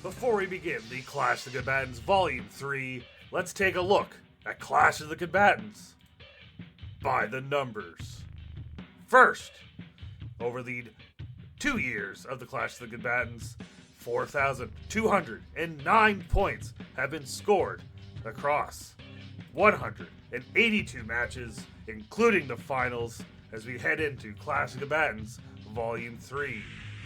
Before we begin the Clash of the Combatants Volume 3, let's take a look at Clash of the Combatants by the numbers. First, over the 2 years of the Clash of the Combatants, 4,209 points have been scored across 182 matches, including the finals, as we head into Clash of the Combatants Volume 3.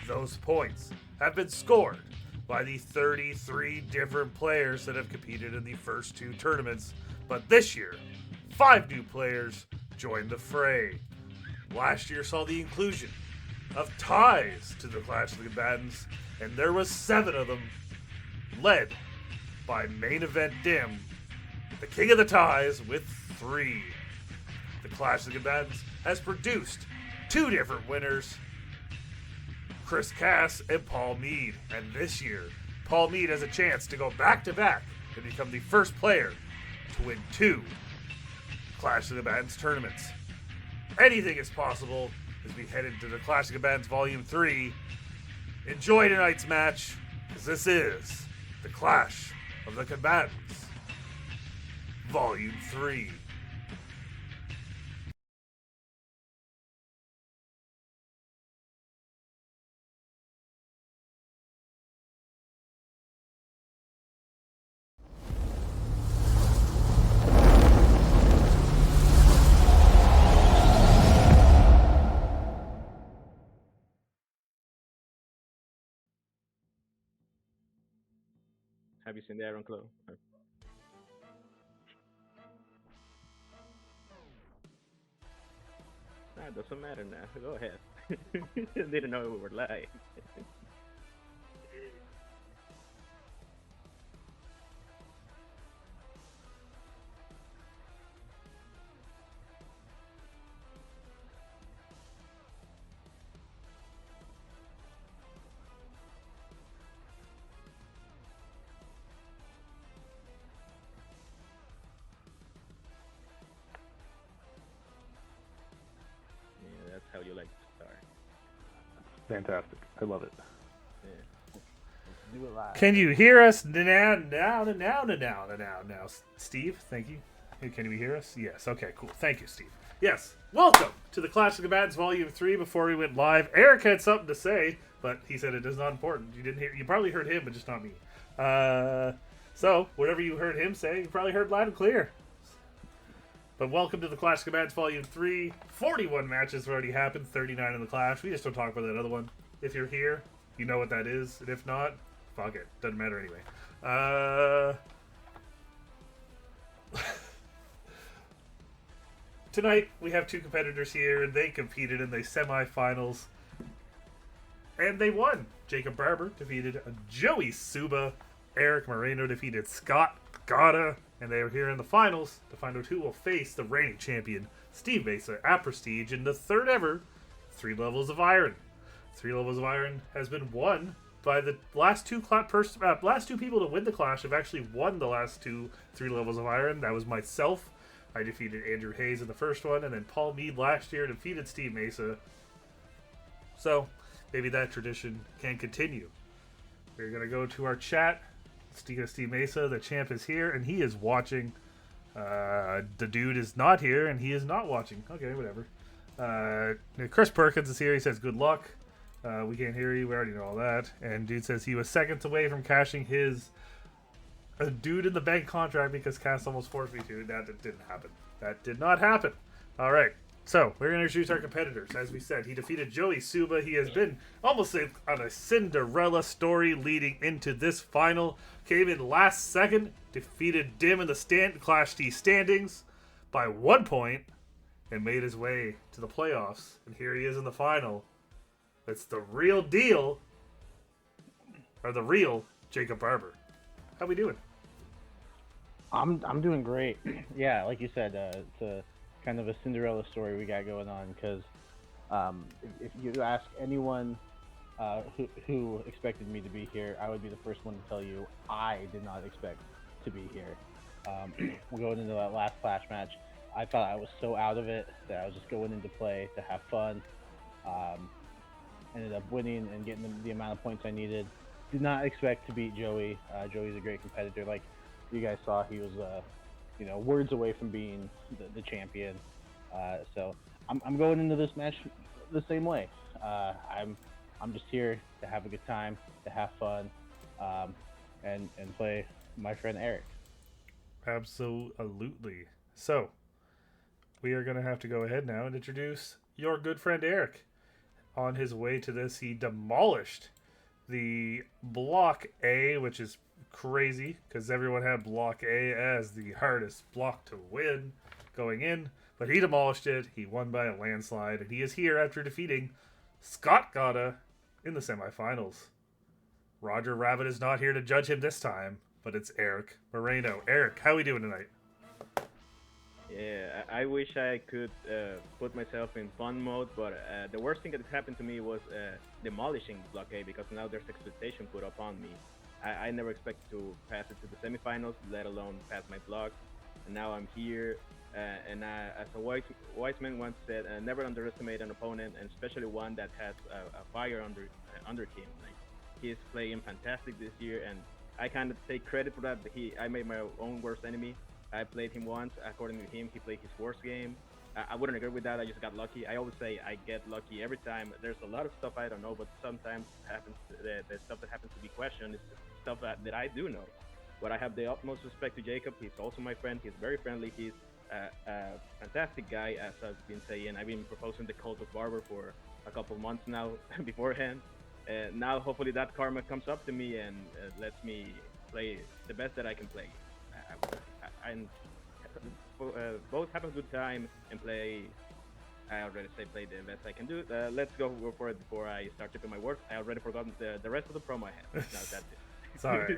Those points have been scored by the 33 different players that have competed in the first two tournaments, but this year, 5 new players joined the fray. Last year saw the inclusion of ties to the Clash of the Combatants, and there was 7 of them, led by Main Event Dim, the king of the ties, with 3. The Clash of the Combatants has produced 2 different winners, Chris Cass and Paul Mead, and this year, Paul Mead has a chance to go back-to-back and become the first player to win 2 Clash of the Combatants tournaments. Anything is possible as we head into the Clash of the Combatants Volume 3. Enjoy tonight's match, because this is the Clash of the Combatants Volume 3. Have you seen the Iron Claw? It doesn't matter now. Go ahead. Didn't know we were live. Yeah, that's how you like to start. Fantastic. I love it. Yeah. Do it live. Can you hear us now, Steve? Thank you. Hey, can you hear us? Yes. Okay, cool. Thank you, Steve. Yes. Welcome to the Clash of the Combatants Volume 3. Before we went live, Eric had something to say, but he said it is not important. You didn't hear. You probably heard him, but just not me. So, whatever you heard him say, you probably heard loud and clear. But welcome to the Clash of the Combatants Volume 3. 41 matches have already happened, 39 in the Clash. We just don't talk about that other one. If you're here, you know what that is. And if not, fuck it. Doesn't matter anyway. Tonight, we have 2 competitors here, and they competed in the semifinals. And they won. Jacob Barber defeated Joey Suba. Eric Moreno defeated Scott Gata. And they are here in the finals to find out who will face the reigning champion, Steve Mesa, at Prestige, in the third ever 3 Levels of Iron. 3 Levels of Iron has been won by the last two people to win the Clash have actually won the last 2 3 Levels of Iron. That was myself. I defeated Andrew Hayes in the first one, and then Paul Mead last year defeated Steve Mesa. So, maybe that tradition can continue. We're going to go to our chat. Speaking of Steve Mesa, the champ is here, and he is watching. The dude is not here, and he is not watching. Okay, whatever. Chris Perkins is here. He says, good luck. We can't hear you. We already know all that. And dude says he was seconds away from cashing his dude in the bank contract because Cass almost forced me to. That didn't happen. That did not happen. All right. So, we're going to introduce our competitors. As we said, he defeated Joey Suba. He has been almost on a Cinderella story leading into this final. Came in last second, defeated Dim in the Clash D standings by 1 point, and made his way to the playoffs. And here he is in the final. It's the real deal, or the real Jacob Barber. How we doing? I'm doing great. Yeah, like you said, it's a kind of a Cinderella story we got going on because if you ask anyone who expected me to be here, I would be the first one to tell you I did not expect to be here. We're going into that last Clash match. I thought I was so out of it that I was just going into play to have fun. Ended up winning and getting the amount of points I needed. did not expect to beat Joey. Joey's a great competitor. Like you guys saw, he was words away from being the champion. So I'm going into this match the same way. I'm just here to have a good time, to have fun, and play my friend Eric. Absolutely. So, we are going to have to go ahead now and introduce your good friend Eric. On his way to this, he demolished the Block A, which is crazy because everyone had Block A as the hardest block to win going in. But he demolished it. He won by a landslide, and he is here after defeating Scott Gata in the semifinals. Roger Rabbit is not here to judge him this time, but it's Erick Moreno. Eric, how are we doing tonight? Yeah, I wish I could put myself in fun mode, but the worst thing that happened to me was demolishing Block A, because now there's expectation put upon me. I never expected to pass it to the semifinals, let alone pass my block. And now I'm here, and as a wise man once said, never underestimate an opponent, and especially one that has a fire under him. Like, he's playing fantastic this year, and I kind of take credit for that. I made my own worst enemy. I played him once. According to him, he played his worst game. I wouldn't agree with that. I just got lucky. I always say I get lucky every time. There's a lot of stuff I don't know, but sometimes the stuff that happens to be questioned is stuff that I do know. But I have the utmost respect to Jacob. He's also my friend. He's very friendly. He's a fantastic guy, as I've been saying. I've been proposing the cult of Barber for a couple months now beforehand. Now, hopefully, that karma comes up to me and lets me play the best that I can play. And both have a good time and play. I already say play the best I can do. Let's go for it before I start tipping my words. I already forgotten the rest of the promo I had. No, that's it. Sorry.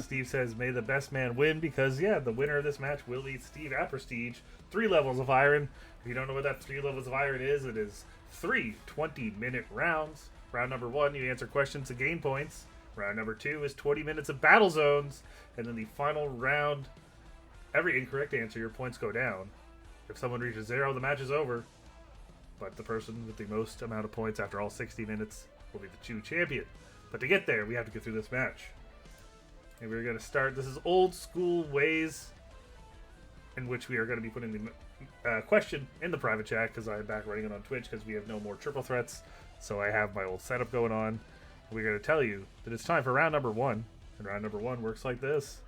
Steve says, may the best man win, because, yeah, the winner of this match will lead Steve at Prestige 3 levels of iron. If you don't know what that 3 levels of iron is, it is 3 20-minute rounds. Round number 1, you answer questions to gain points. Round number 2 is 20 minutes of battle zones. And then the final round, every incorrect answer, your points go down. If someone reaches 0, the match is over. But the person with the most amount of points after all 60 minutes will be the true champion. But to get there, we have to get through this match. And we're going to start. This is old school ways in which we are going to be putting the question in the private chat, because I'm back running it on Twitch because we have no more triple threats. So I have my old setup going on. We're going to tell you that it's time for round number 1. And round number 1 works like this.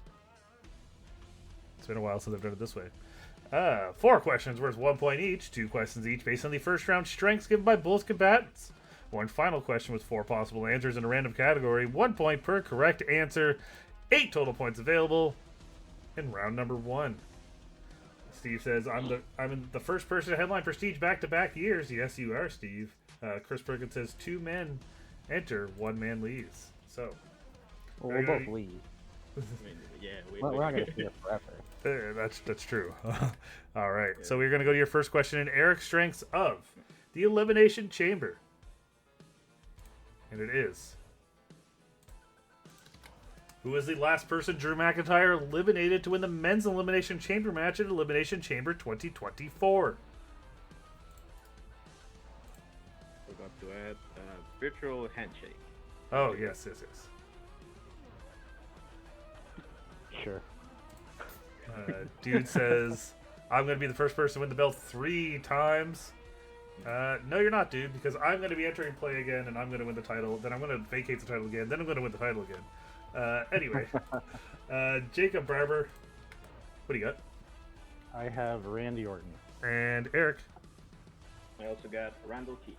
It's been a while since I've done it this way. 4 questions worth 1 point each. 2 questions each based on the first round strengths given by both combatants. 1 final question with 4 possible answers in a random category. 1 point per correct answer. 8 total points available in round number 1. Steve says, I'm the first person to headline Prestige back-to-back years. Yes, you are, Steve. Chris Perkins says 2 men enter, 1 man leaves. So, Well, we'll both leave. I mean, yeah, We're not going to be here forever. That's true. All right. Yeah. So we're going to go to your first question in Erick's strengths of the Elimination Chamber. And it is, who was the last person Drew McIntyre eliminated to win the Men's Elimination Chamber match at Elimination Chamber 2024? Forgot to add virtual handshake. Oh, yes. Sure. Dude says, I'm going to be the first person to win the belt 3 times. No, you're not, dude, because I'm going to be entering play again, and I'm going to win the title. Then I'm going to vacate the title again. Then I'm going to win the title again. Anyway, Jacob Barber, what do you got? I have Randy Orton. And Erick. I also got Randall Keith.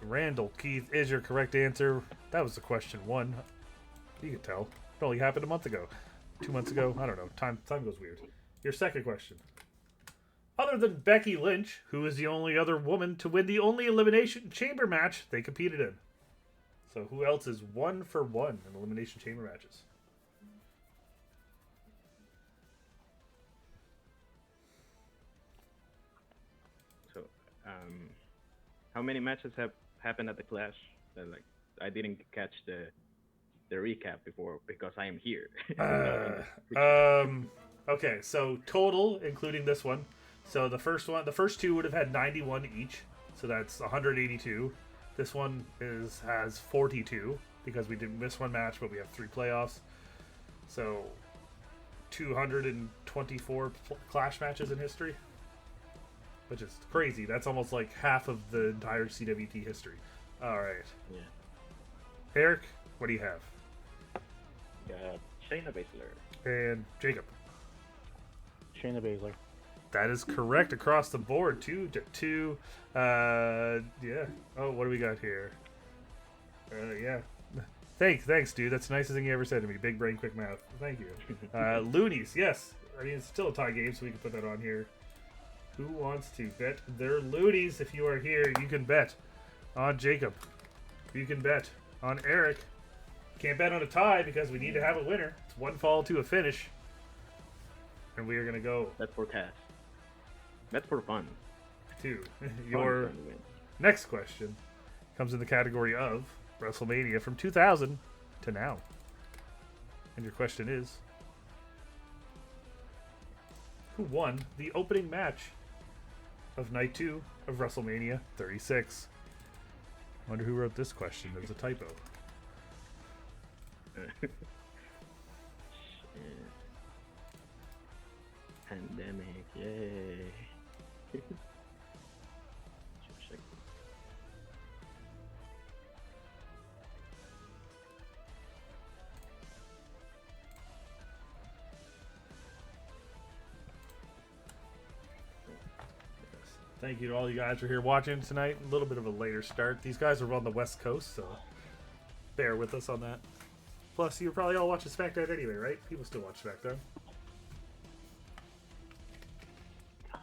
Randall Keith is your correct answer. That was the question 1. You can tell. It only happened a month ago. 2 months ago. I don't know. Time goes weird. Your second question. Other than Becky Lynch, who is the only other woman to win the only Elimination Chamber match they competed in? So who else is 1 for 1 in Elimination Chamber matches? So, how many matches have happened at the Clash? Like, I didn't catch the recap before because I am here. Okay, so total, including this one. So the first 2 would have had 91 each. So that's 182. This one has 42. because we didn't miss one match, but we have 3 playoffs. So 224 Clash matches in history, which is crazy. That's almost like half of the entire CWT history. All right. Yeah. Eric, what do you have? Shayna Baszler. And Jacob. Shayna Baszler. That is correct across the board. Two. Yeah. Oh, what do we got here? Yeah. Thanks, dude. That's the nicest thing you ever said to me. Big brain, quick mouth. Thank you. Loonies, yes. I mean, it's still a tie game, so we can put that on here. Who wants to bet their loonies? If you are here, you can bet on Jacob. You can bet on Eric. Can't bet on a tie because we need to have a winner. It's 1 fall to a finish. And we are going to go. That's for cash. That's for fun. To your next question comes in the category of WrestleMania from 2000 to now. And your question is, who won the opening match of Night 2 of WrestleMania 36? Wonder who wrote this question. There's a typo. Pandemic, yay. Thank you to all you guys for here watching tonight. A little bit of a later start. These guys are on the West Coast, so bear with us on that. Plus, you're probably all watching SmackDown anyway, right? People still watch SmackDown. I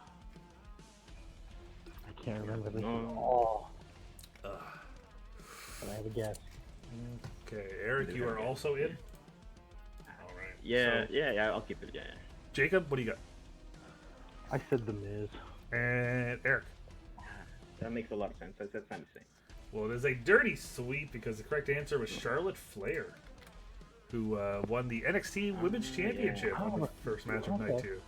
can't remember this at all. But I have a guess. Okay, Eric, you are also in? All right. Yeah, So, yeah, I'll keep it, yeah. Jacob, what do you got? I said The Miz. And Eric. That makes a lot of sense. That's kind of the same. Well, it is a dirty sweep because the correct answer was Charlotte Flair, who won the NXT Women's Championship on the first match of Night 2.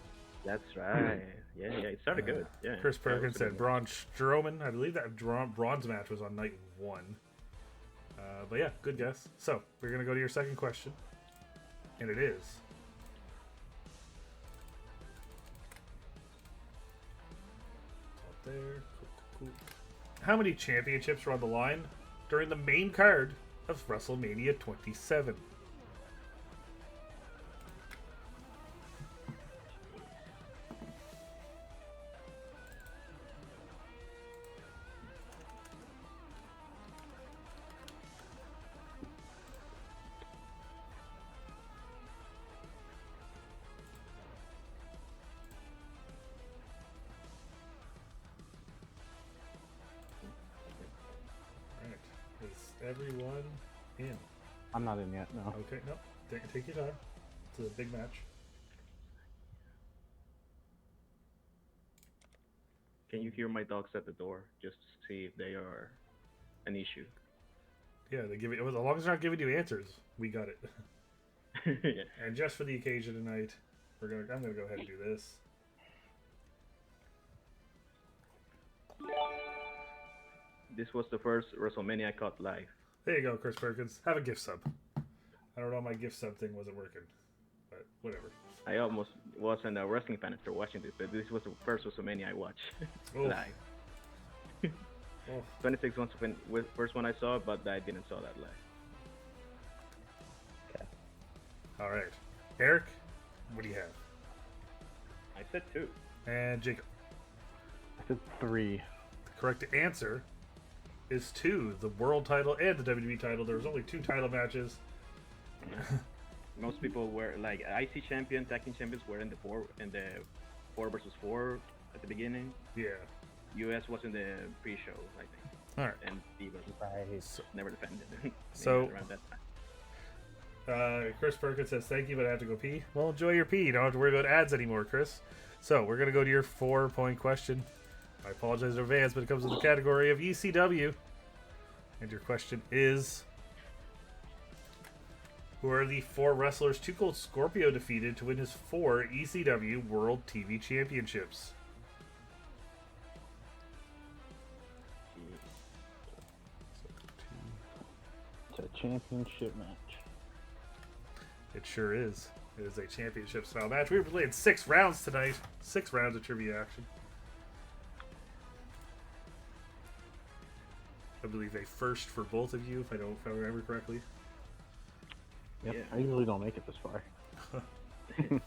That's right. Yeah, it started good. Yeah. Chris Perkins said Braun Strowman. I believe that bronze match was on Night 1. But yeah, good guess. So, we're going to go to your second question. And it is... there. Cool. How many championships were on the line during the main card of WrestleMania 27? Everyone in. I'm not in yet, no. Okay, no. Take your time. It's a big match. Can you hear my dogs at the door just to see if they are an issue? Yeah, they give it. As long as they're not giving you answers, we got it. Yeah. And just for the occasion tonight, I'm gonna go ahead and do this. This was the first WrestleMania I caught live. There you go, Chris Perkins. Have a gift sub. I don't know, my gift sub thing wasn't working, but whatever. I almost wasn't a wrestling fan after watching this, but this was the first WrestleMania I watched live. 26 was the first one I saw, but I didn't saw that live. Okay. All right, Eric, what do you have? I said 2. And Jacob. I said 3. The correct answer is 2, the world title and the WWE title. There was only 2 title matches. Yeah. Most people were like IC champion, tag team champions were in the 4 versus 4 at the beginning. Yeah. US was in the pre-show, I think. All right. And Divas never defended. So around that time. Chris Perkins says thank you, but I have to go pee. Well, enjoy your pee. You don't have to worry about ads anymore, Chris. So we're gonna go to your 4-point question. I apologize in advance, but it comes in the category of ECW. And your question is, who are the 4 wrestlers Too Cold Scorpio defeated to win his 4 ECW World TV Championships? To championship match. It sure is. It is a championship style match. We were playing 6 rounds tonight. 6 rounds of trivia action. I believe a first for both of you, if I remember correctly. Yep. Yeah. I usually don't make it this far. I don't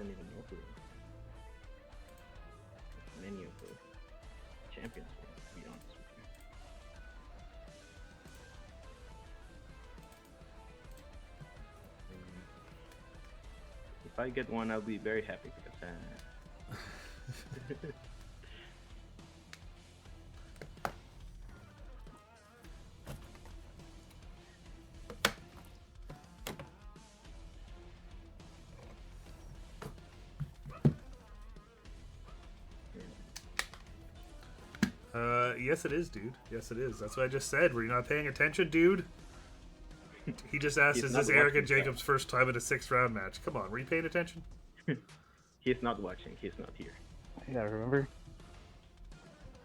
even know who many of the champions were, to be honest with you. If I get one, I'll be very happy because Yes it is, dude. Yes it is. That's what I just said. Were you not paying attention, dude? He just asked, He's is not this Eric and watching, Jacob's first time in a 6-round match? Come on, were you paying attention? he's not watching. He's not here. Yeah, remember?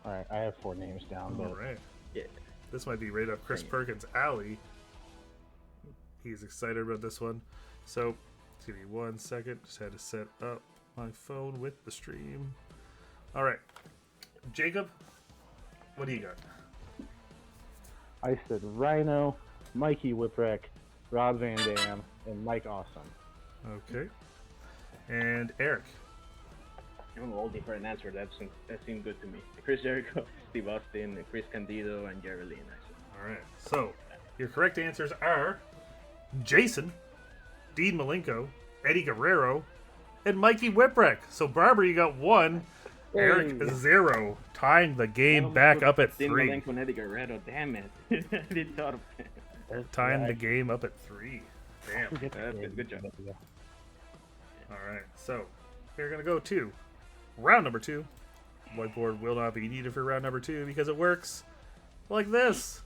Alright, I have 4 names down, but Alright. Yeah. This might be right up Chris Dang it. Perkins' alley. He's excited about this one. So, give me 1 second. Just had to set up my phone with the stream. Alright. Jacob, what do you got? I said Rhino, Mikey Whipwreck, Rob Van Dam, and Mike Awesome. Okay. And Eric. I'm holding for an answer. That seemed good to me. Chris Jericho, Steve Austin, Chris Candido, and Jerry Lynn. Alright. So, your correct answers are Jason, Dean Malenko, Eddie Guerrero, and Mikey Whipwreck. So, Barber, you got 1. Eric, 0. Tying the game back up at 3. Malenko and Eddie Guerrero. Damn it! I didn't thought of that. Tying the game up at 3. Damn. Good job. Alright, so we're going to go to round number 2. Whiteboard will not be needed for round number 2 because it works like this.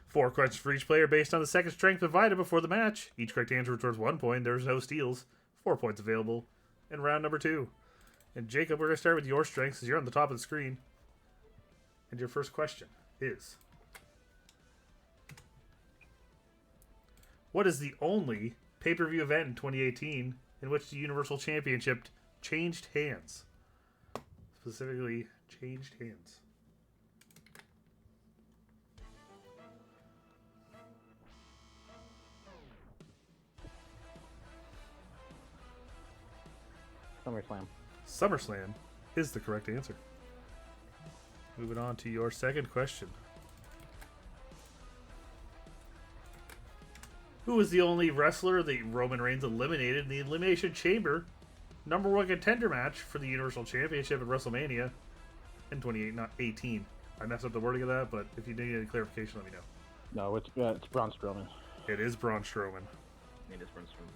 4 questions for each player based on the second strength provided before the match. Each correct answer returns 1 point. There's no steals. 4 points available in round number 2. And Jacob, we're going to start with your strengths since you're on the top of the screen. And your first question is, what is the only pay-per-view event in 2018 in which the Universal Championship changed hands? Specifically, changed hands. SummerSlam. SummerSlam is the correct answer. Moving on to your second question. Who was the only wrestler that Roman Reigns eliminated in the Elimination Chamber #1 contender match for the Universal Championship at WrestleMania in 2018? I messed up the wording of that, but if you need any clarification, let me know. No, it's Braun Strowman. It is Braun Strowman. It is Braun Strowman.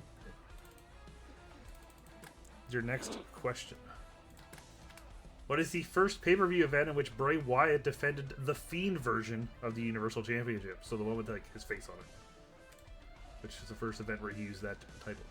Your next question. What is the first pay-per-view event in which Bray Wyatt defended the Fiend version of the Universal Championship? So the one with like his face on it. Which is the first event where he used that title.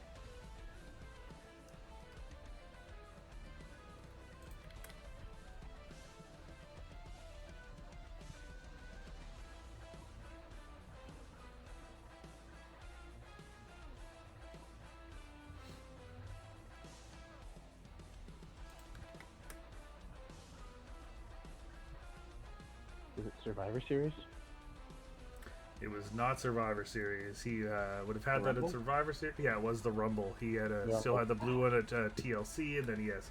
Is it Survivor Series? It was not Survivor Series. He would have had that in Rumble? Survivor Series. Yeah, it was the Rumble. He had still had the blue one at TLC, and then he had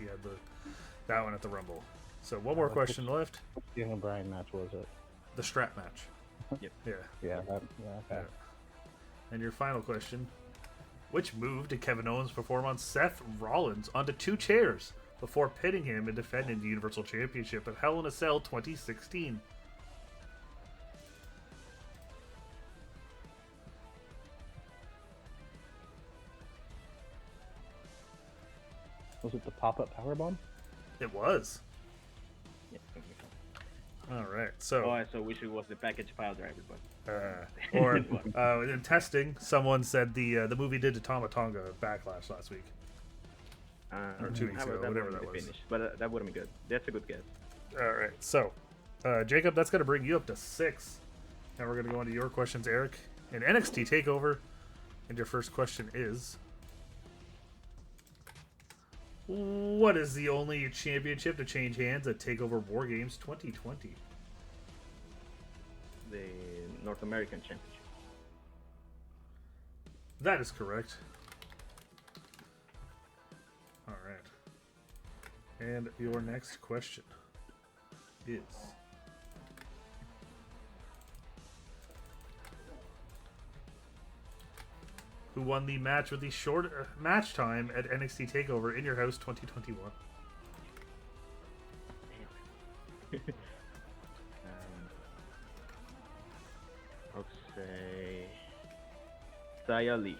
that one at the Rumble. So one more question left. What Daniel Bryan match was it? The strap match. Yep. Yeah. Yeah, okay. Yeah. And your final question. Which move did Kevin Owens perform on Seth Rollins onto 2 chairs before pitting him and defending the Universal Championship at Hell in a Cell 2016? Was it the pop-up powerbomb? It was. Yeah. All right. So. Oh, I so wish it was the package pile driver, but Or in testing, someone said the movie did to Tama Tonga at Backlash last week. Or 2 weeks ago, whatever that was. Finish, but that wouldn't be good. That's a good guess. All right, so Jacob, that's going to bring you up to 6. Now we're going to go on to your questions, Eric. In NXT TakeOver, and your first question is, what is the only championship to change hands at TakeOver War Games 2020? The North American Championship. That is correct. All right. And your next question is, who won the match with the short match time at NXT TakeOver In Your House 2021? I'll say Xia Li.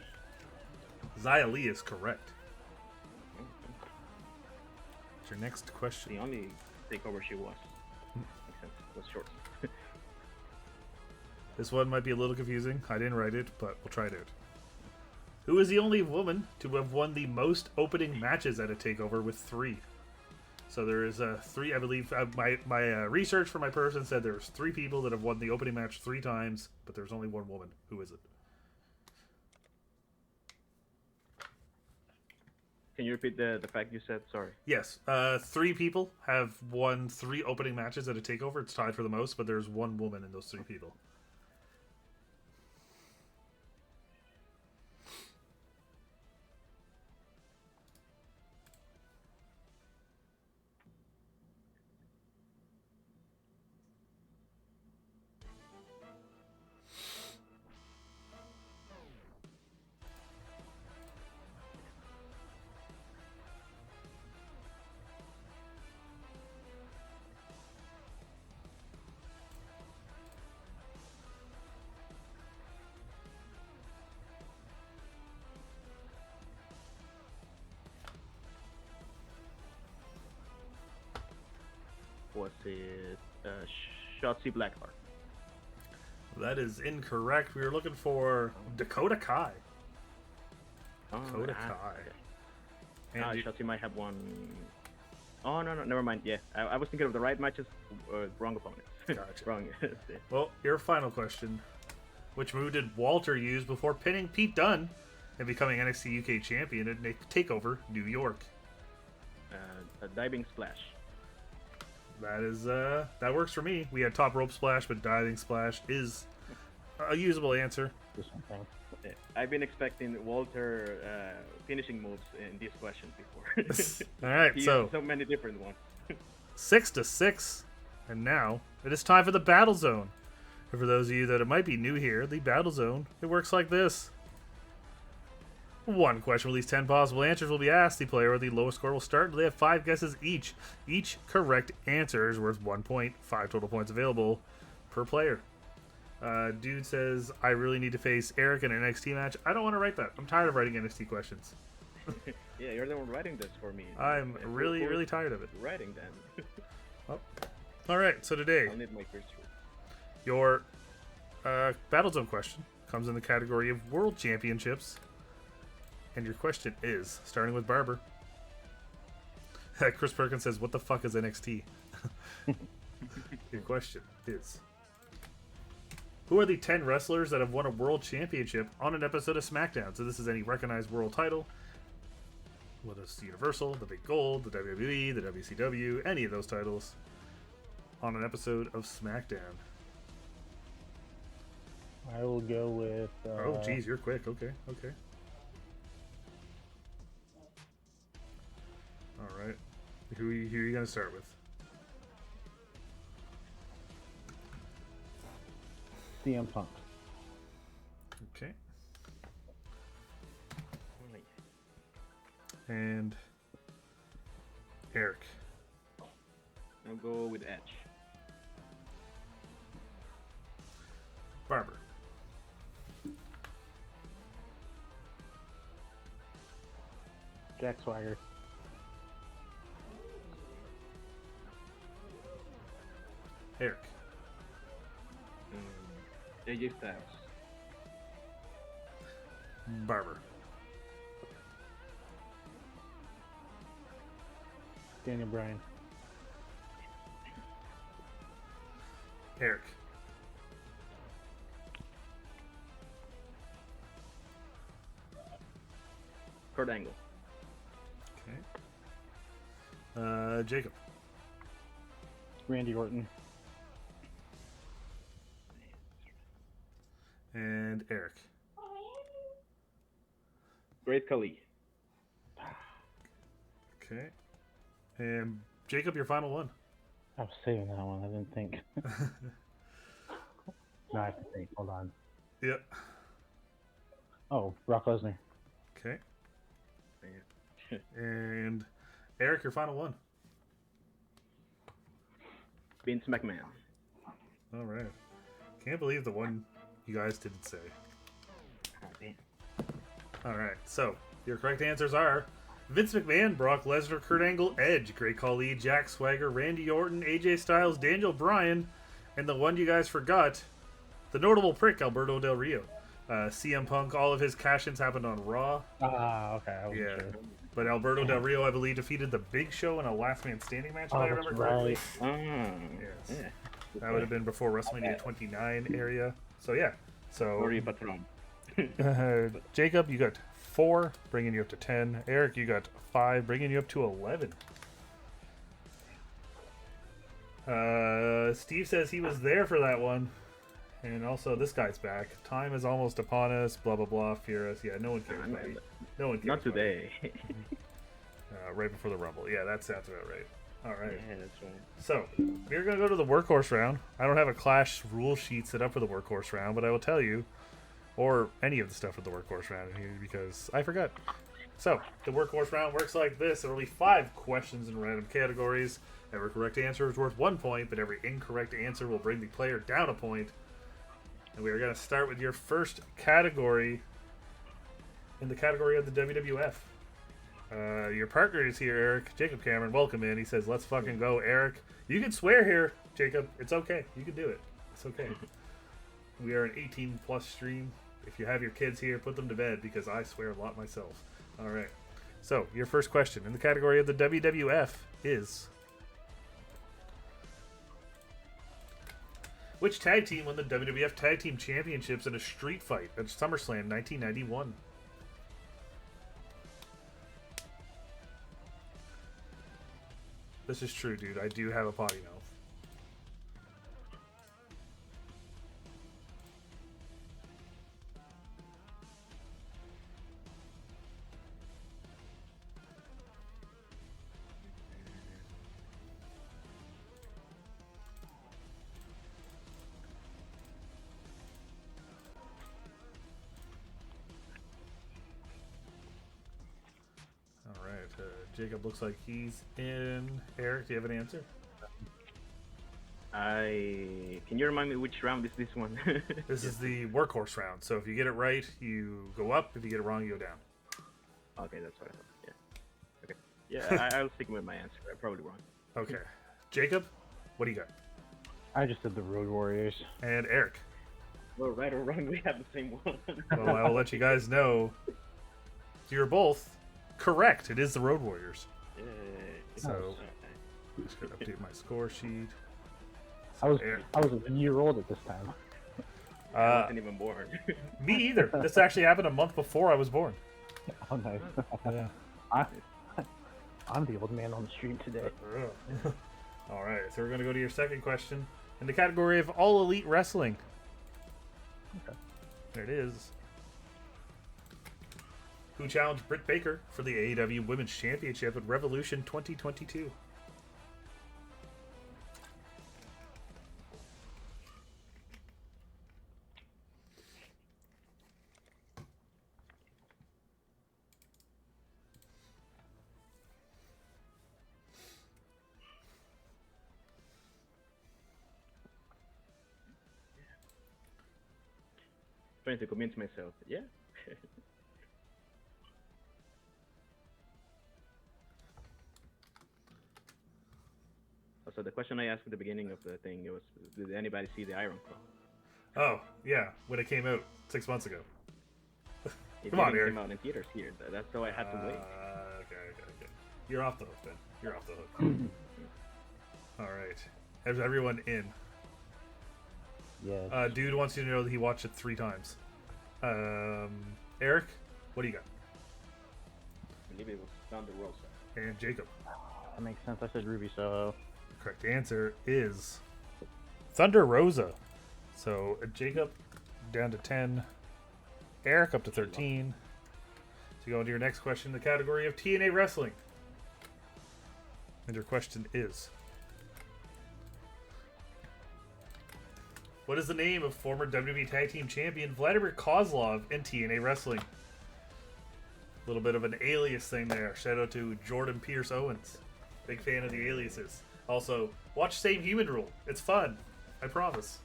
Xia Li is correct. What's your next question? The only takeover she was. Makes sense. Was short. This one might be a little confusing. I didn't write it, but we'll try it out. Who is the only woman to have won the most opening matches at a TakeOver with 3? So there is 3, I believe. My research for my person said there's 3 people that have won the opening match 3 times, but there's only 1 woman. Who is it? Can you repeat the fact you said? Sorry. Yes. 3 people have won 3 opening matches at a TakeOver. It's tied for the most, but there's 1 woman in those 3 people. Was it Shotzi Blackheart? That is incorrect. We were looking for Dakota Kai. Dakota Kai. Okay. And Shotzi might have won. Oh, no, never mind. Yeah, I was thinking of the right matches, wrong opponents. Gotcha. Wrong. Well, your final question. Which move did Walter use before pinning Pete Dunne and becoming NXT UK champion at TakeOver New York? A diving splash. That is, that works for me. We had top rope splash, but diving splash is a usable answer. I've been expecting Walter finishing moves in these questions before. All right, so many different ones. 6-6, and now it is time for the Battle Zone. And for those of you that it might be new here, the Battle Zone, it works like this. 1 question will leave 10 possible answers will be asked. The player with the lowest score will start. They have 5 guesses each. Each correct answer is worth 1 point. 5 total points available per player. Dude says, I really need to face Eric in an NXT match. I don't want to write that. I'm tired of writing NXT questions. Yeah, you're the one writing this for me. I'm really tired of it. Writing then. Oh. All right, so today, I'll need my first rule. your Battle Zone question comes in the category of World Championships. And your question is, starting with Barber. Chris Perkins says, what the fuck is NXT? Your question is, who are the 10 wrestlers that have won a world championship on an episode of SmackDown? So this is any recognized world title, whether it's the Universal, the Big Gold, the WWE, the WCW, any of those titles on an episode of SmackDown. I will go with... oh, geez, you're quick. Okay. All right. Who are you going to start with? CM Punk. Okay. And Eric. I'll go with Edge. Barber. Jack Swagger. Eric. AJ Styles. Barber. Daniel Bryan. Eric. Kurt Angle. Okay. Jacob. Randy Orton. And Eric. Great Khali. Okay. And Jacob, your final one. I was saving that one. I didn't think. No, I have to think. Hold on. Yep. Oh, Brock Lesnar. Okay. And Eric, your final one. Vince McMahon. All right. Can't believe the one you guys didn't say. All right. So your correct answers are Vince McMahon, Brock Lesnar, Kurt Angle, Edge, Great Khali, Jack Swagger, Randy Orton, AJ Styles, Daniel Bryan, and the one you guys forgot, the notable prick, Alberto Del Rio. CM Punk, all of his cash-ins happened on Raw. Ah, okay. I wasn't Yeah. sure. But Alberto Del Rio, I believe, defeated the Big Show in a last man standing match, if I that's remember correctly. right. Yes. Yeah. That would have been before WrestleMania 29 area. So yeah. So Sorry, patron. Jacob, you got 4, bringing you up to 10. Eric, you got 5, bringing you up to 11. Steve says he was there for that one. And also, this guy's back. Time is almost upon us. Blah blah blah. Fear us. Yeah, no one cares. Buddy. No one cares. Not today. Right before the Rumble. Yeah, that sounds about right. All right. Yeah, that's right. So we're gonna go to the workhorse round. I don't have a Clash rule sheet set up for the workhorse round, but I will tell you, or any of the stuff for the workhorse round in here because I forgot. So the workhorse round works like this. There will be 5 questions in random categories. Every correct answer is worth 1 point, but every incorrect answer will bring the player down a point. And we are going to start with your first category in the category of the WWF. Your partner is here, Eric. Jacob Cameron, welcome in. He says, let's fucking go, Eric. You can swear here, Jacob. It's okay. You can do it. It's okay. We are an 18-plus stream. If you have your kids here, put them to bed because I swear a lot myself. All right. So, your first question in the category of the WWF is... Which tag team won the WWF Tag Team Championships in a street fight at SummerSlam 1991? This is true, dude. I do have a potty mouth. Jacob looks like he's in. Eric, do you have an answer? Can you remind me which round is this one? This is the workhorse round. So if you get it right, you go up. If you get it wrong, you go down. Okay, that's what I thought. Yeah. Okay. Yeah, I'll stick with my answer. I'm probably wrong. Okay. Jacob, what do you got? I just did the Road Warriors. And Eric. Well, right or wrong, we have the same one. Well, I will let you guys know. You're both correct. It is the Road Warriors. So, I'm just gonna update my score sheet. I was a year old at this time. I wasn't even born. Me either. This actually happened a month before I was born. Oh, nice. Yeah. I'm the old man on the street today. All right, so we're gonna go to your second question in the category of All Elite Wrestling. Okay. There it is. Who challenged Britt Baker for the AEW Women's Championship at Revolution 2022? Trying to convince myself. Yeah. So the question I asked at the beginning of the thing, it was, did anybody see the Iron Claw? Oh, yeah, when it came out 6 months ago. It Come on, didn't Eric. come out in theaters here. That's why I had to wait. Okay. You're off the hook then. You're off the hook. All right. Has everyone in? Yeah. Dude wants you to know that he watched it 3 times. Eric, what do you got? I believe it was Thunder Rosa. And Jacob. That makes sense. I said Ruby Soho. Correct answer is Thunder Rosa. So Jacob down to 10. Eric up to 13. So you go into your next question, the category of TNA wrestling. And your question is, what is the name of former WWE Tag Team Champion Vladimir Kozlov in TNA wrestling? A little bit of an alias thing there. Shout out to Jordan Pierce Owens. Big fan of the aliases. Also, watch Same Human Rule. It's fun. I promise.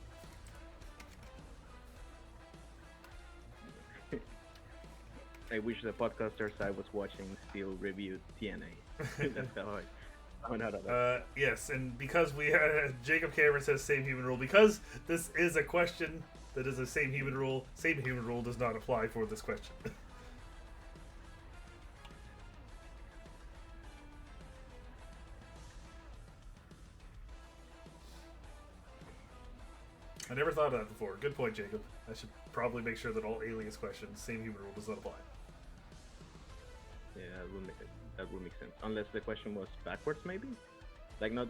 I wish the podcasters I was watching still reviewed TNA. That's how I found out about it. Yes, and because we Jacob Cameron says Same Human Rule, because this is a question that is a Same Human Rule does not apply for this question. I never thought of that before. Good point, Jacob. I should probably make sure that all alias questions, Same Human Rule does not apply. Yeah, that would make sense. Unless the question was backwards, maybe? Like, not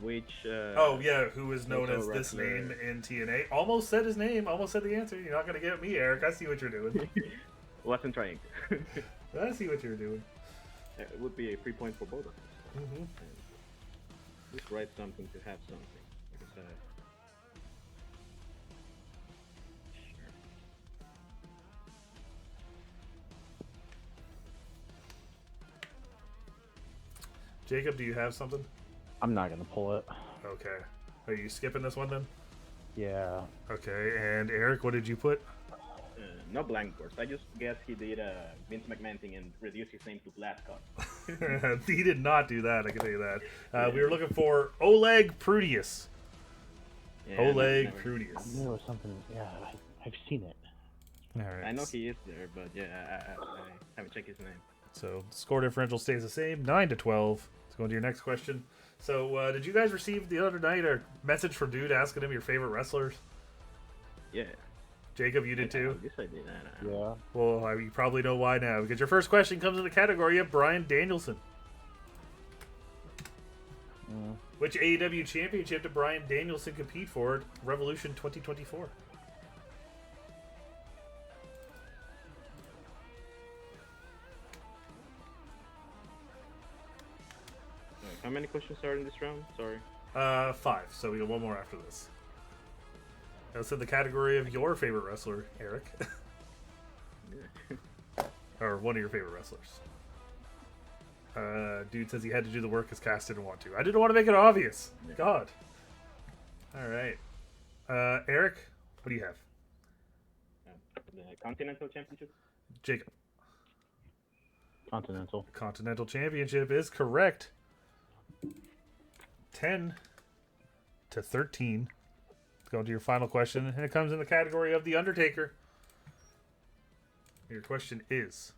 which... oh, yeah, who is known as this wrestler. name in TNA. Almost said his name, almost said the answer. You're not going to get me, Eric. I see what you're doing. Wasn't trying to. I see what you're doing. It would be a 3 point for both of us. Mm-hmm. Just write something to have something. Because, Jacob, do you have something? I'm not gonna pull it. Okay. Are you skipping this one then? Yeah. Okay, and Eric, what did you put? no blank course. I just guess he did a Vince McMahon thing and reduced his name to Blascott. He did not do that, I can tell you that. We were looking for Oleg Prudius. Yeah, Oleg never- I Prudius. knew it was something. Yeah, I've seen it. All right. I know he is there, but yeah, I haven't checked his name. So score differential stays the same, 9-12. Let's go into your next question. So did you guys receive the other night a message from Dude asking him your favorite wrestlers? Yeah. Jacob, you did too? Yes, I did. Yeah. Well, you probably know why now, because your first question comes in the category of Bryan Danielson. Mm. Which AEW championship did Bryan Danielson compete for at Revolution 2024? How many questions are in this round? Sorry. 5, so we got one more after this. That's in the category of your favorite wrestler, Eric. Or one of your favorite wrestlers. Dude says he had to do the work because Cass didn't want to. I didn't want to make it obvious. Yeah. God. Alright. Eric, what do you have? The Continental Championship? Jacob. Continental. Continental Championship is correct. 10-13. Let's go to your final question, and it comes in the category of The Undertaker. Your question is: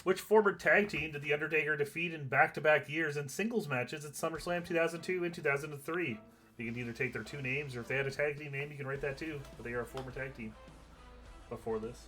which former tag team did The Undertaker defeat in back-to-back years in singles matches at SummerSlam 2002 and 2003? You can either take their two names, or if they had a tag team name, you can write that too. But they are a former tag team before this.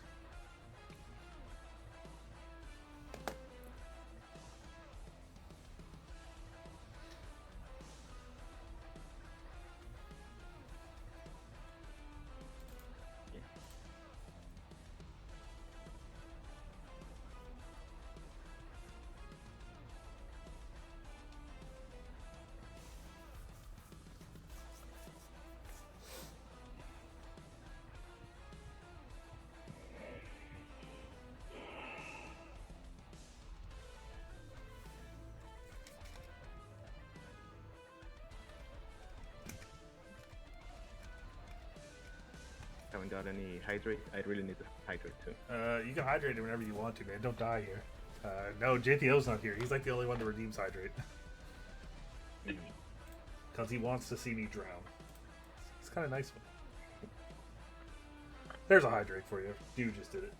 Haven't got any hydrate. I really need to hydrate too. You can hydrate it whenever you want to, man. Don't die here. No, JPO's not here. He's like the only one that redeems hydrate. Because he wants to see me drown. He's kind of nice one. There's a hydrate for you. Dude just did it.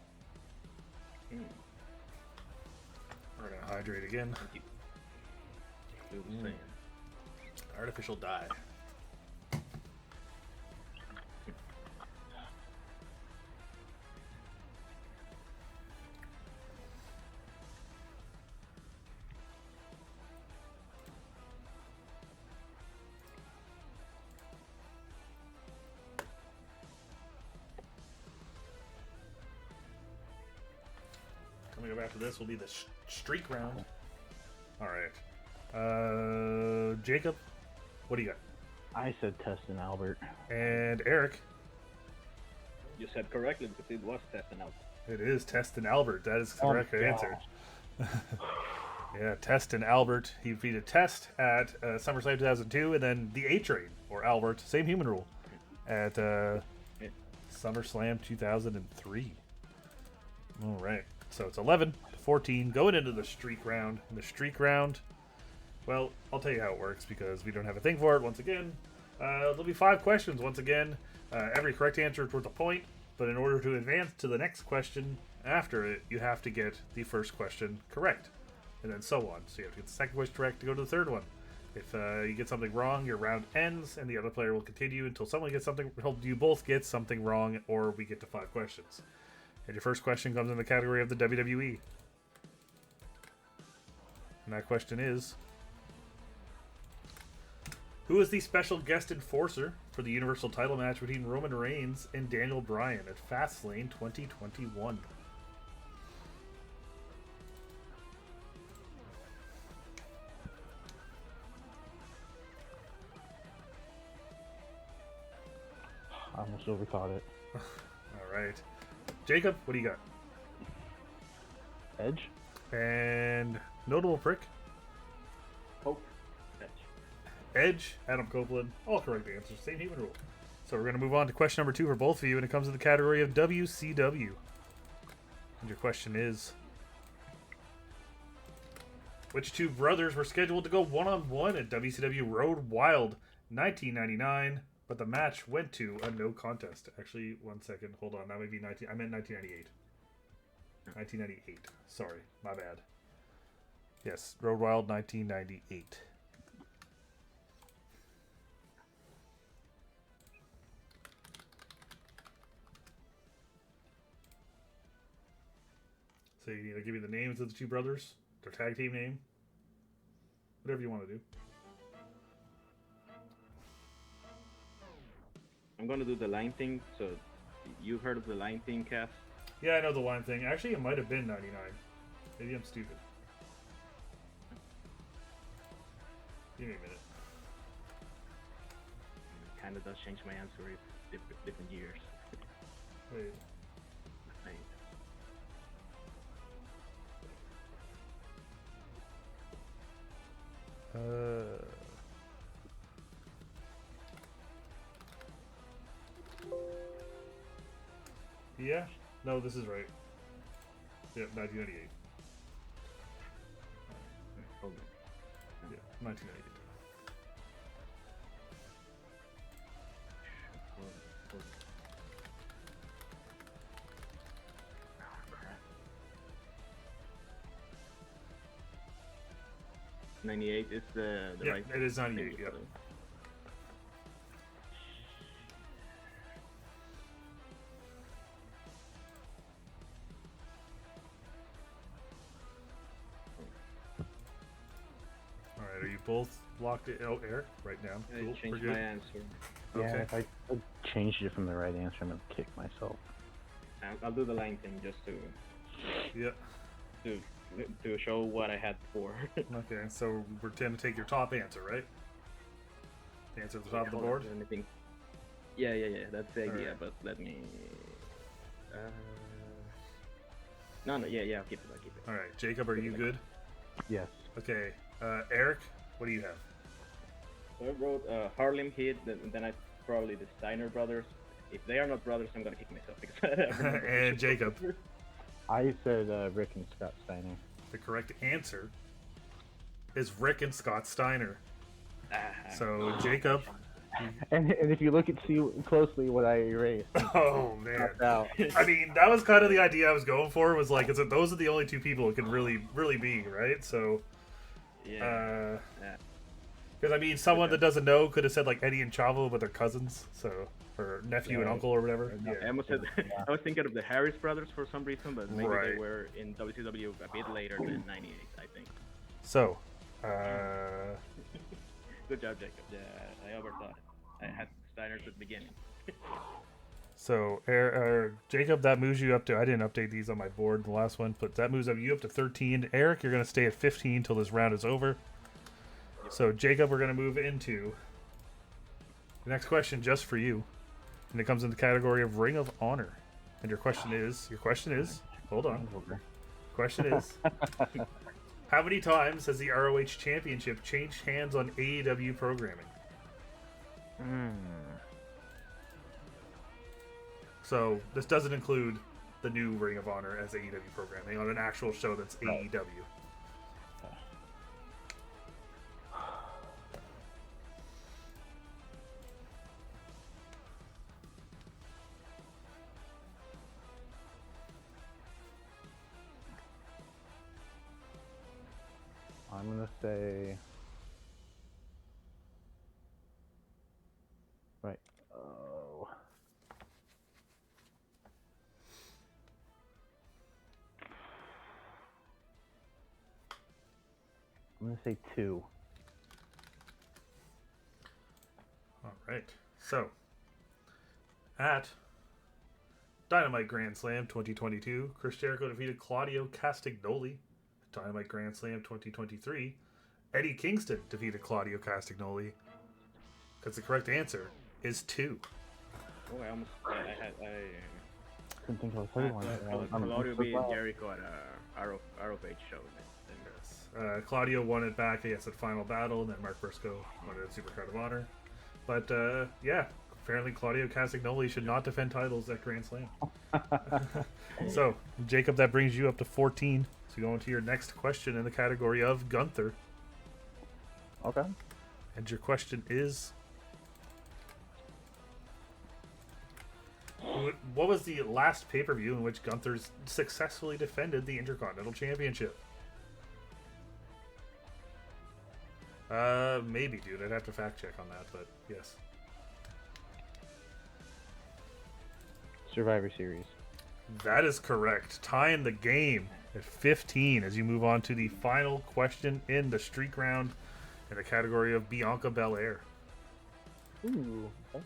We're gonna hydrate again. Thank you. Do the same. Artificial dye. Coming up after this will be the streak round. All right. Jacob, what do you got? I said Testin Albert. And Eric. You said correctly because it was testing out. It is Testin Albert. That is the Oh, correct God. answer. Yeah, Testin Albert. He defeated Test at SummerSlam 2002, and then the A Train, or Albert, same human rule, at SummerSlam 2003. All right. So it's 11-14 going into the streak round. In the streak round, well, I'll tell you how it works because we don't have a thing for it once again. There'll be 5 questions once again. Every correct answer is worth a point, but in order to advance to the next question after it, you have to get the first question correct, and then so on. So you have to get the second question correct to go to the third one. If you get something wrong, your round ends, and the other player will continue until someone gets something. You both get something wrong, or we get to 5 questions. And your first question comes in the category of the WWE. And that question is, who is the special guest enforcer for the Universal title match between Roman Reigns and Daniel Bryan at Fastlane 2021? I almost overthought it. All right. Jacob, what do you got? Edge? And notable prick? Hope. Edge, Adam Copeland, all correct answers, same human rule. So we're going to move on to question number 2 for both of you, and it comes in the category of WCW. And your question is, which 2 brothers were scheduled to go one-on-one at WCW Road Wild 1999, but the match went to a no contest? Actually, 1 second, hold on, that may be 19. I meant 1998. 1998. Sorry, my bad. Yes, Road Wild 1998. So you either give me the names of the 2 brothers, their tag team name, whatever you want to do. I'm gonna do the line thing. So, you heard of the line thing, Cass? Yeah, I know the line thing. Actually, it might have been 99. Maybe I'm stupid. Give me a minute. Kind of does change my answer if different years. Wait. Right. Yeah? No, this is right. Yep, 1998. Hold on. Yeah, 1998. Hold on. Ah, crap. 98 is the Yeah, right. it is 98, thing. yep. Alright, are you both locked in? Oh, Eric, write down. I Cool, we're changed good. my answer. Yeah, Okay. if I changed it from the right answer, I'm going to kick myself. I'll do the line thing just Yep. to show what I had before. Okay, so we're going to take your top answer, right? The answer at the top of the Hold on, board? let me think. Yeah, that's the idea, Alright. but let me... No, yeah, I'll keep it. Alright, Jacob, are you good? Yes. Okay, Eric, what do you have? So I wrote Harlem Heat, then I probably the Steiner brothers. If they are not brothers, I'm gonna kick myself because I remember And Jacob. I said Rick and Scott Steiner. The correct answer is Rick and Scott Steiner. Ah, So, Jacob, And if you look at see closely what I erased, Oh man. crossed out. I mean, that was kind of the idea I was going for. Was like, is that those are the only two people it can really be, right? So, Yeah. Yeah. because I mean, someone that doesn't know could have said like Eddie and Chavo, but they're cousins, so or nephew and Right. uncle or whatever. Or Yeah. I almost said I was thinking of the Harris brothers for some reason, but maybe Right. they were in WCW a bit later than '98, I think. So, Good job, Jacob. Yeah, I overthought it. I had Steiners at the beginning. so Jacob, that moves you up to. I didn't update these on my board the last one, but that moves you up to 13. Eric, you're gonna stay at 15 till this round is over. So Jacob, we're gonna move into the next question just for you, and it comes in the category of Ring of Honor. And your question is, hold on. Question is, how many times has the ROH Championship changed hands on AEW programming? So this doesn't include the new Ring of Honor as AEW programming on an actual show that's AEW. I'm gonna say. Right. Oh. I'm gonna say 2. All right. So at Dynamite Grand Slam 2022, Chris Jericho defeated Claudio Castagnoli. Dynamite Grand Slam 2023, Eddie Kingston defeated Claudio Castagnoli. Because the correct answer is 2. Oh, I almost. I Couldn't think of a third one. Claudio so beat glad. Jericho at a ROH show. Yes. Claudio won it back, I guess, at Final Battle, and then Mark Briscoe won it at Supercard of Honor. But yeah, apparently Claudio Castagnoli should not defend titles at Grand Slam. So, Jacob, that brings you up to 14. So go on to your next question in the category of Gunther. Okay. And your question is, what was the last pay-per-view in which Gunther successfully defended the Intercontinental Championship? Maybe, dude. I'd have to fact check on that, but yes. Survivor Series. That is correct. Tying the game at 15 as you move on to the final question in the streak round in the category of Bianca Belair. Ooh. Okay.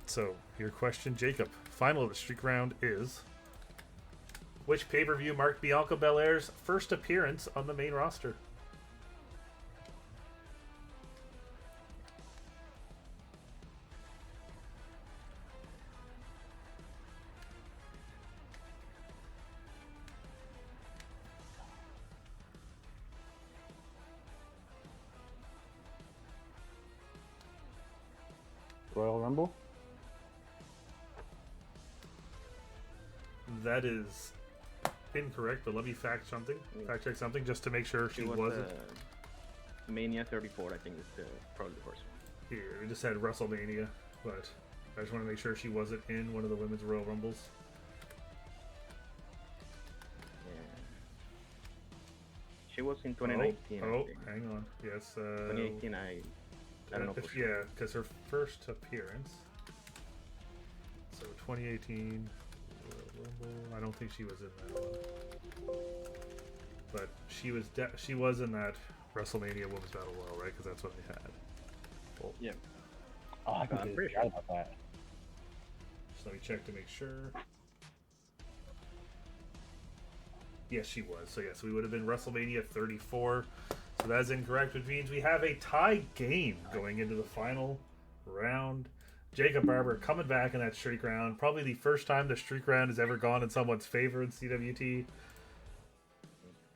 So, your question, Jacob. Final of the streak round is, which pay-per-view marked Bianca Belair's first appearance on the main roster? Royal Rumble. That is incorrect, but let me fact check something just to make sure she It was wasn't. Mania 34, I think, is probably the first one. Here, we just had WrestleMania, but I just want to make sure she wasn't in one of the women's Royal Rumbles. Yeah. She was in 2019. I Oh, think. hang on. Yes. 2018, I don't know. For sure. Yeah, because her first appearance. So 2018 Royal Rumble. I don't think she was in that one, but she was in that WrestleMania Women's Battle Royal, right? Because that's what they had. Well, Yeah. Oh, I I'm completely pretty forgot sure. about that. just let me check to make sure. Yes, she was. So yes, we would have been WrestleMania 34. So that is incorrect, which means we have a tie game going into the final round. Jacob Barber coming back in that streak round. Probably the first time the streak round has ever gone in someone's favor in CWT.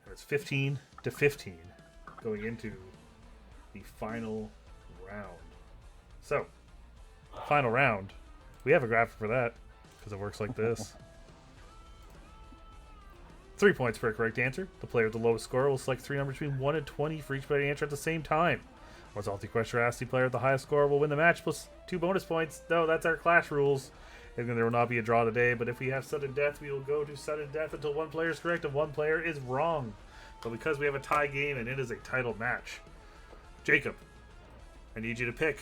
And it's 15-15 going into the final round. So, final round. We have a graphic for that because it works like this. 3 points for a correct answer. The player with the lowest score will select 3 numbers between 1 and 20 for each right answer at the same time. What's multi-question asked? The player with the highest score will win the match plus 2 bonus points. No, that's our clash rules. And then there will not be a draw today, but if we have sudden death, we will go to sudden death until one player is correct and one player is wrong. But because we have a tie game and it is a title match, Jacob, I need you to pick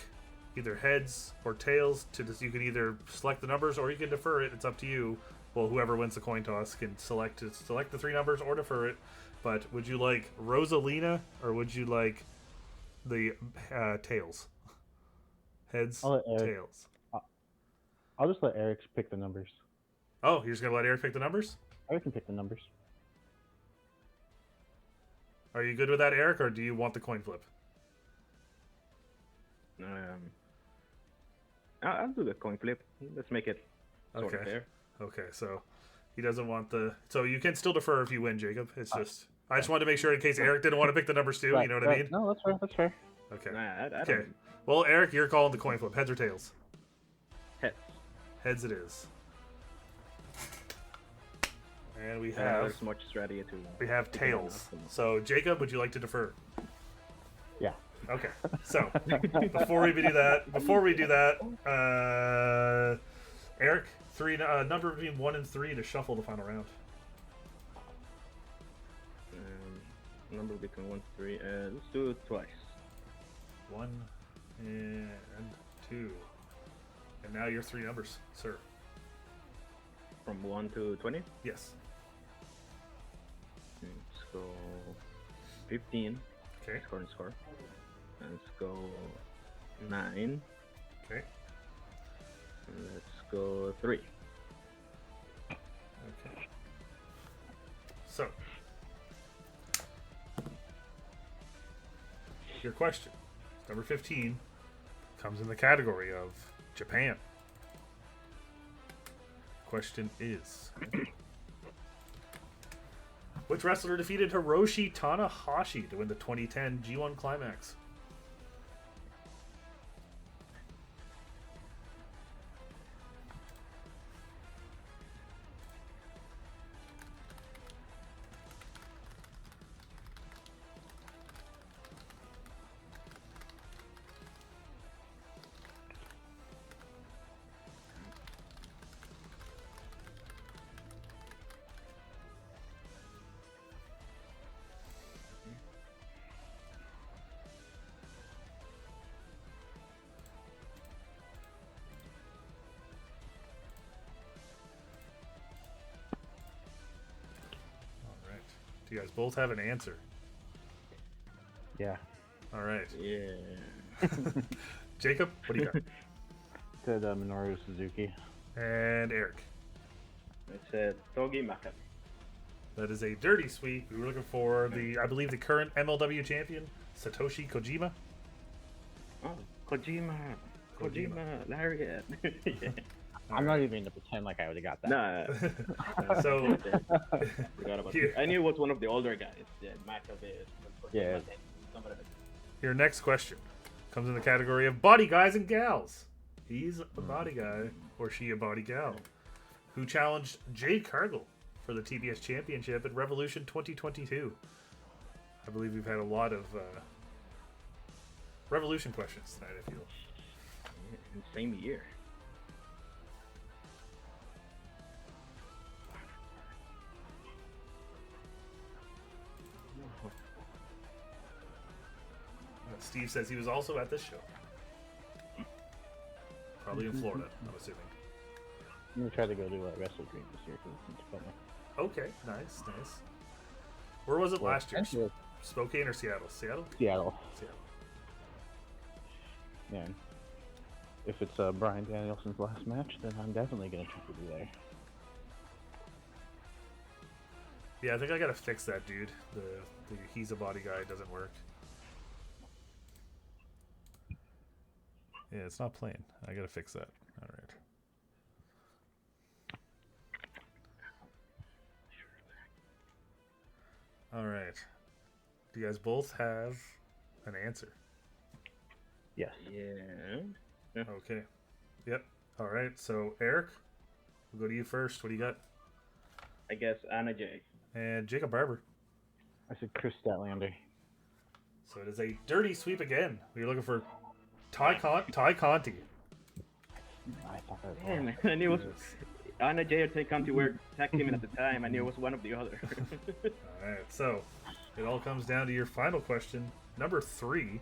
either heads or tails. You can either select the numbers or you can defer it. It's up to you. Well, whoever wins the coin toss can select the 3 numbers or defer it. But would you like Rosalina or would you like the tails? Heads, tails. I'll just let Eric pick the numbers. Oh, you're just gonna let Eric pick the numbers? Eric can pick the numbers. Are you good with that, Eric, or do you want the coin flip? I'll do the coin flip. Let's make it sort of fair. Okay, so he doesn't want the... So you can still defer if you win, Jacob. It's just... I just wanted to make sure in case Eric didn't want to pick the numbers too, you know what I mean? No, that's fair. That's fair. Okay. I Okay. don't... Well, Eric, you're calling the coin flip. Heads or tails? Heads. Heads it is. And we There's have... much strategy to... We have tails. So, Jacob, would you like to defer? Yeah. Okay. So, before we do that, Eric, number between 1 and 3 to shuffle the final round. Number between 1 and 3. Let's do it twice. 1 and 2. And now your 3 numbers, sir. From 1 to 20? Yes. Let's go 15. Okay. Score. Let's go 9. Okay. And let's go 3. Okay. So, your question, number 15, comes in the category of Japan. Question is, which wrestler defeated Hiroshi Tanahashi to win the 2010 G1 Climax? You guys both have an answer. Yeah. All right. Yeah. Jacob, what do you got? Said Minoru Suzuki. And Eric. I said Togi Makabe. That is a dirty sweep. We were looking for I believe the current MLW champion, Satoshi Kojima. Oh, Kojima, Lariat. Yeah. I'm not even going to pretend like I would have got that. Nah. So, Forgot about it. I knew it was one of the older guys. Yeah, Makabe. Yeah. Your next question comes in the category of body guys and gals. He's a body guy, or she a body gal, who challenged Jade Cargill for the TBS Championship at Revolution 2022. I believe we've had a lot of Revolution questions tonight, I feel. In the same year. Steve says he was also at this show. Probably in Florida, I'm assuming. I'm going to try to go to Wrestle Dream this year. Okay, nice. Where was it last year? Spokane or Seattle? Seattle. Yeah. If it's Bryan Danielson's last match, then I'm definitely going to try to be there. Yeah, I think I gotta fix that, dude. The he's a body guy doesn't work. Yeah, it's not playing. I gotta fix that. All right. All right. Do you guys both have an answer? Yes. Yeah. Okay. Yep. All right. So, Eric, we'll go to you first. What do you got? I guess Anna Jay. And Jacob Barber. I said Chris Statlander. So it is a dirty sweep again. We're looking for Ty Conti. I thought that Damn, was. man. I knew it was Yes. Anna J or Tay Conti were tag teaming at the time. I knew it was one of the other. All right, so it all comes down to your final question, number 3.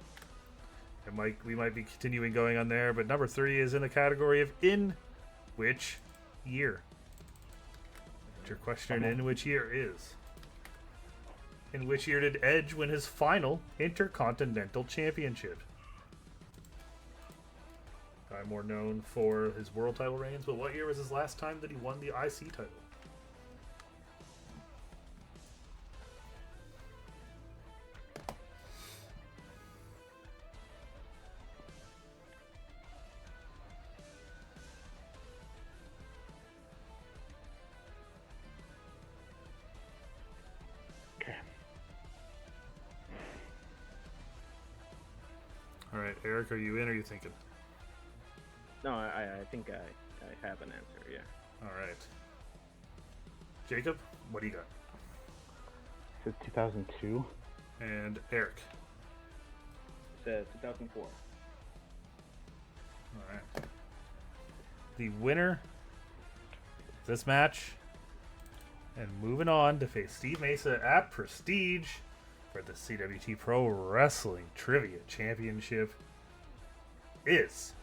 We might be continuing going on there, but number 3 is in the category of in which year. Your question in which year is: in which year did Edge win his final Intercontinental Championship? Guy more known for his world title reigns, but what year was his last time that he won the IC title? Okay. All right, Eric, are you in or are you thinking? No, I think I have an answer. Yeah. All right. Jacob, what do you got? Is it 2002? And Eric. It's 2004. All right. The winner of this match and moving on to face Steve Mesa at Prestige for the CWT Pro Wrestling Trivia Championship is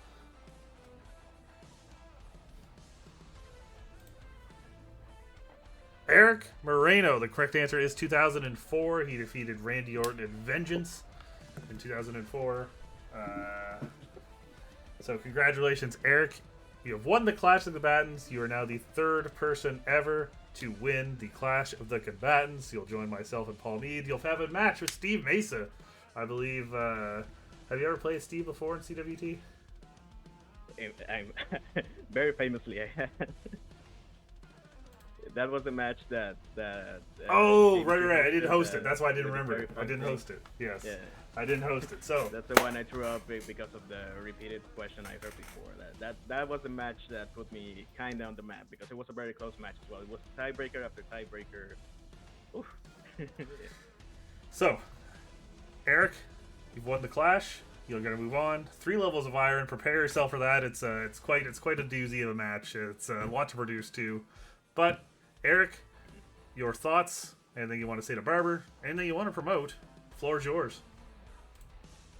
Eric Moreno. The correct answer is 2004. He defeated Randy Orton at Vengeance in 2004. So congratulations, Eric. You have won the Clash of the Combatants. You are now the 3rd person ever to win the Clash of the Combatants. You'll join myself and Paul Mead. You'll have a match with Steve Mesa, I believe. Have you ever played Steve before in CWT? I'm very famously, I had. That was a match that. Oh, Steve right. I didn't hosted, host it. That's why I didn't was a remember very it. I fun didn't thing. host it. Yes. Yeah. I didn't host it. So That's the one I threw up because of the repeated question I heard before. That was a match that put me kind of on the map because it was a very close match as well. It was tiebreaker after tiebreaker. Oof. So, Eric, you've won the Clash. You're gonna move on. 3 levels of iron. Prepare yourself for that. It's quite a doozy of a match. It's a lot to produce too. But Eric, your thoughts? Anything you want to say to Barber? Anything you want to promote? Floor's yours.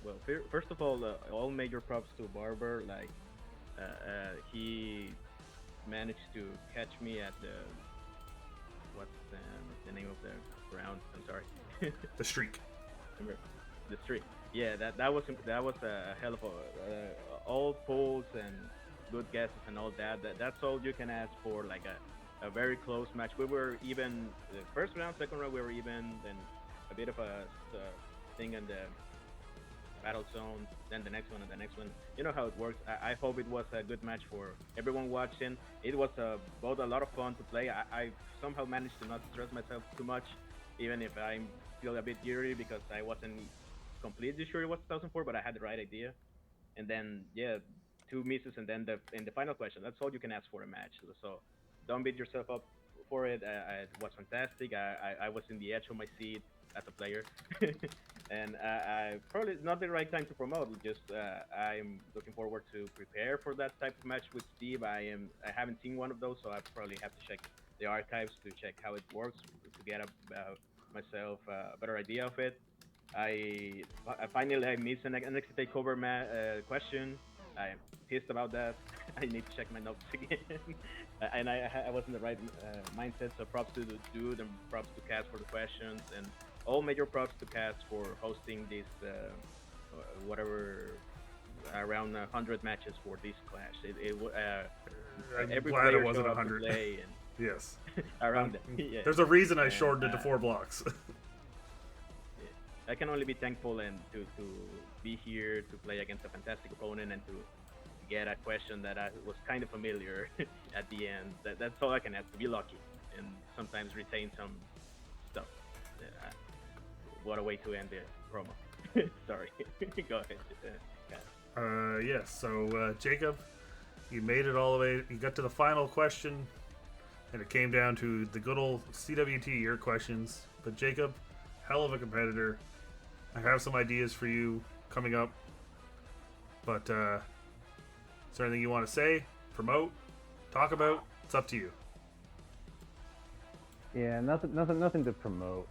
Well, first of all major props to Barber. Like, he managed to catch me at what's the name of the round? I'm sorry. The streak. Remember, the streak. Yeah, that was a hell of all polls and good guesses and all that. That's all you can ask for. Like a very close match. We were even the first round, second round we were even. Then a bit of a thing in the battle zone. Then the next one and the next one. You know how it works. I hope it was a good match for everyone watching. It was both a lot of fun to play. I somehow managed to not stress myself too much, even if I'm still a bit jittery because I wasn't completely sure it was 2004, but I had the right idea. And then 2 misses, and then in the final question. That's all you can ask for a match. So don't beat yourself up for it. It was fantastic. I was in the edge of my seat as a player, and I probably not the right time to promote. Just I'm looking forward to prepare for that type of match with Steve. I haven't seen one of those, so I probably have to check the archives to check how it works to get myself a better idea of it. I finally missed an NXT Takeover question. I'm pissed about that. I need to check my notes again. And I was in the right mindset, so props to the dude and props to Cass for the questions, and all major props to Cass for hosting this, whatever, around 100 matches for this Clash. I'm every glad player it wasn't showed up to 100. play and Yes. around it. Yeah. There's a reason I And, shortened it to 4 blocks. I can only be thankful and to be here to play against a fantastic opponent and to get a question that I was kind of familiar at the end. That's all I can ask, to be lucky and sometimes retain some stuff. What a way to end the promo. Sorry. Go ahead. Yes. So Jacob, you made it all the way. You got to the final question, and it came down to the good old CWT, your questions. But Jacob, hell of a competitor. I have some ideas for you coming up. But is there anything you want to say, promote, talk about? It's up to you. Yeah, nothing to promote.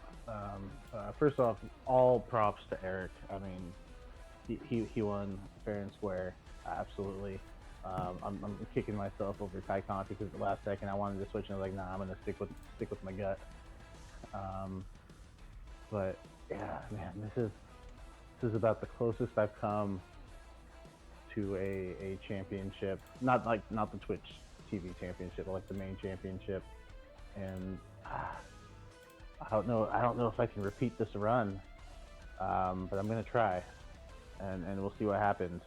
First off, all props to Eric. I mean, he won fair and square, absolutely. I'm kicking myself over Ty Conti because the last second I wanted to switch and I was like, nah, I'm gonna stick with my gut. But yeah, man, this is about the closest I've come to a championship. Not the Twitch TV championship, but like the main championship. And I don't know if I can repeat this run, but I'm gonna try, and we'll see what happens.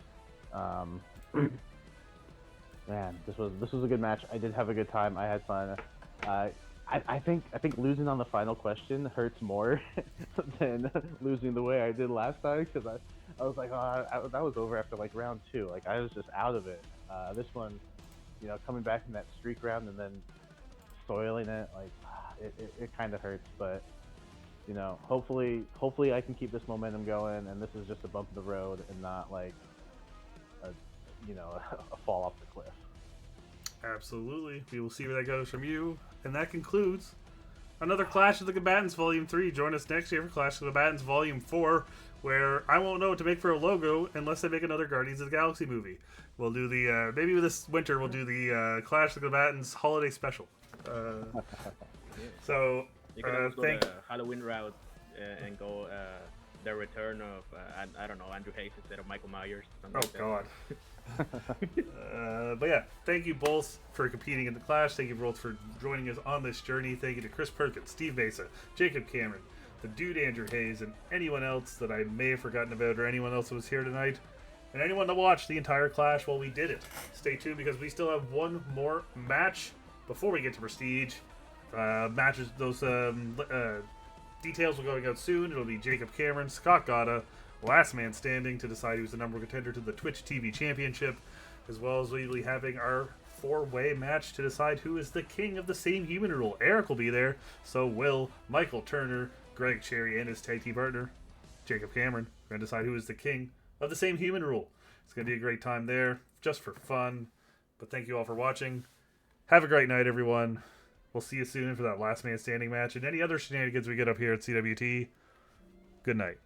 Man, this was a good match. I did have a good time. I had fun. I think losing on the final question hurts more than losing the way I did last time, because I was like, that was over after like round 2. Like I was just out of it. This one, coming back in that streak round and then soiling it, like it kind of hurts. But hopefully I can keep this momentum going, and this is just a bump in the road and not like a fall off the cliff. Absolutely. We will see where that goes from you. And that concludes another Clash of the Combatants Volume 3. Join us next year for Clash of the Combatants Volume 4, where I won't know what to make for a logo unless they make another Guardians of the Galaxy movie. We'll do the, maybe this winter we'll do the Clash of the Combatants Holiday Special. So, you can always go the Halloween route and go the return of, I don't know, Andrew Hayes instead of Michael Myers. Oh, God. But yeah, thank you both for competing in the Clash. Thank you both for joining us on this journey. Thank you to Chris Perkins, Steve Mesa, Jacob Cameron, the dude Andrew Hayes, and anyone else that I may have forgotten about, or anyone else that was here tonight, and anyone that watched the entire Clash while we did it. Stay tuned because we still have one more match before we get to Prestige. Matches, those details will be going out soon. It'll be Jacob Cameron, Scott Gata, last man standing to decide who's the number one contender to the Twitch TV Championship, as well as we'll be having our 4-way match to decide who is the king of the same human rule. Eric will be there, so will Michael Turner, Greg Cherry, and his tag team partner, Jacob Cameron. We're going to decide who is the king of the same human rule. It's going to be a great time there, just for fun. But thank you all for watching. Have a great night, everyone. We'll see you soon for that last man standing match and any other shenanigans we get up here at CWT. Good night.